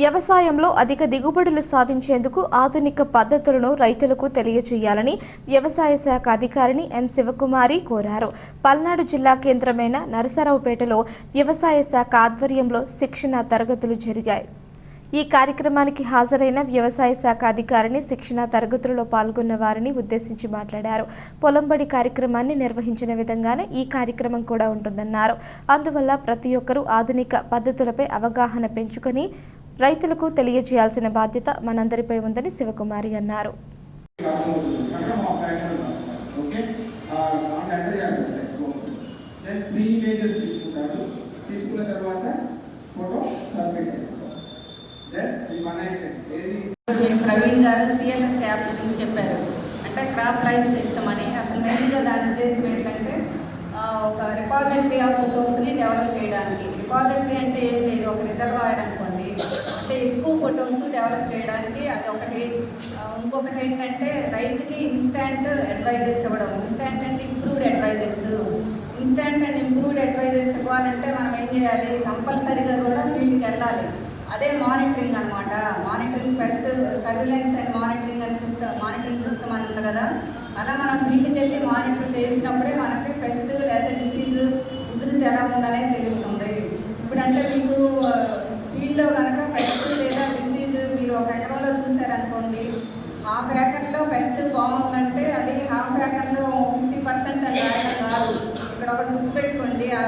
వ్యవసాయంలో అధిక దిగుబడులు సాధించేందుకు ఆధునిక పద్ధతులను రైతులకు తెలియజేయాలని వ్యవసాయ శాఖ అధికారిని ఎం శివకుమారి కోరారు. పల్నాడు జిల్లా కేంద్రమైన నరసరావుపేటలో వ్యవసాయ శాఖ ఆధ్వర్యంలో శిక్షణ తరగతులు జరిగాయి. ఈ కార్యక్రమానికి హాజరైన వ్యవసాయ శాఖ అధికారిని శిక్షణ తరగతులలో పాల్గొన్న వారిని ఉద్దేశించి మాట్లాడారు. పొలంబడి కార్యక్రమాన్ని నిర్వహించిన విధంగానే ఈ కార్యక్రమం కూడా ఉంటుందన్నారు. అందువల్ల ప్రతి ఒక్కరూ ఆధునిక పద్ధతులపై అవగాహన పెంచుకొని రైతులకు తెలియజేయాల్సిన బాధ్యత మనందరిపై ఉందని శివకుమారి అన్నారు. ప్రవీణ్ గారు సిఎల్ఎస్ యాప్ గురించి చెప్పారు. అంటే క్రాప్ లైఫ్ సిస్టమ్ అని. అసలు మెయిన్గా దాని ఉద్దేశం ఏంటంటే ఒక రిపాజిటరీ ఆఫ్ ఫొటోస్ని డెవలప్ చేయడానికి. రిపాజిటరీ అంటే ఏం లేదు, ఒక రిజర్వాయర్ అనుకోండి. అంటే ఎక్కువ ఫొటోస్ డెవలప్ చేయడానికి అది ఒకటి. ఇంకొకటి ఏంటంటే రైతుకి ఇన్స్టాంట్ అడ్వైజెస్ ఇవ్వడం. ఇన్స్టాంట్ అంటే improved advises. Instant and improved advises ఇవ్వాలంటే మనం ఏం చేయాలి, కంపల్సరీగా కూడా ఫీల్డ్కి వెళ్ళాలి. అదే మానిటరింగ్ అనమాట. Monitoring pest surveillance and monitoring system అని ఉంది కదా. అలా మనం ఫీల్డ్కి వెళ్ళి మానిటర్ చేసినప్పుడే మనకి పెస్ట్ లేదా డిసీజ్ ఉధృతి ఎలా ఉందనేది తెలుస్తుంది. ఇప్పుడంటే మీకు ఫీల్డ్లో కనుక పెస్ట్ లేదా డిసీజ్ మీరు ఒక ఎకరంలో చూసారనుకోండి, హాఫ్ ఏకర్లో పెస్ట్ బాగుందంటే అది హాఫ్ ఏకర్లో 50% అని రాయడం కాదు. ఇక్కడ ఒకటి గుర్తుపెట్టుకోండి, ఆ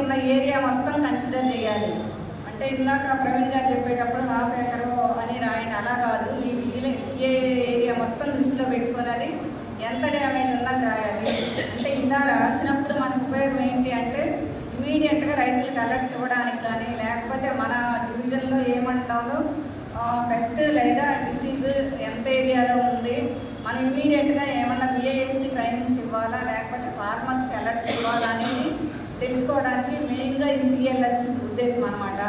ఉన్న ఏరియా మొత్తం కన్సిడర్ చేయాలి. అంటే ఇందాక ప్రవీణ్ గారు చెప్పేటప్పుడు హాఫ్ ఏకరు అని రాయండి, అలా కాదు. మీ ఏ ఏరియా మొత్తం దృష్టిలో పెట్టుకొని అది ఎంత డ్యామేజ్ ఉందని రాయాలి. అంటే ఇలా రాసినప్పుడు మనకు ఉపయోగం ఏంటి అంటే ఇమీడియట్గా రైతులకు అలర్ట్స్ ఇవ్వడానికి కానీ, లేకపోతే మన డివిజన్లో ఏ మండలంలో పెస్ట్ లేదా డిసీజ్ ఎంత ఏరియాలో ఉంది, మనం ఇమీడియట్గా ఏమన్నా బిఏఎస్కి ట్రైనింగ్స్ ఇవ్వాలా, లేకపోతే ఫార్మర్స్కి అలర్ట్స్ ఇవ్వాలా అనేది తెలుసుకోవడానికి మెయిన్గా ఈ సిఎల్ఎస్ ఉద్దేశం అన్నమాట.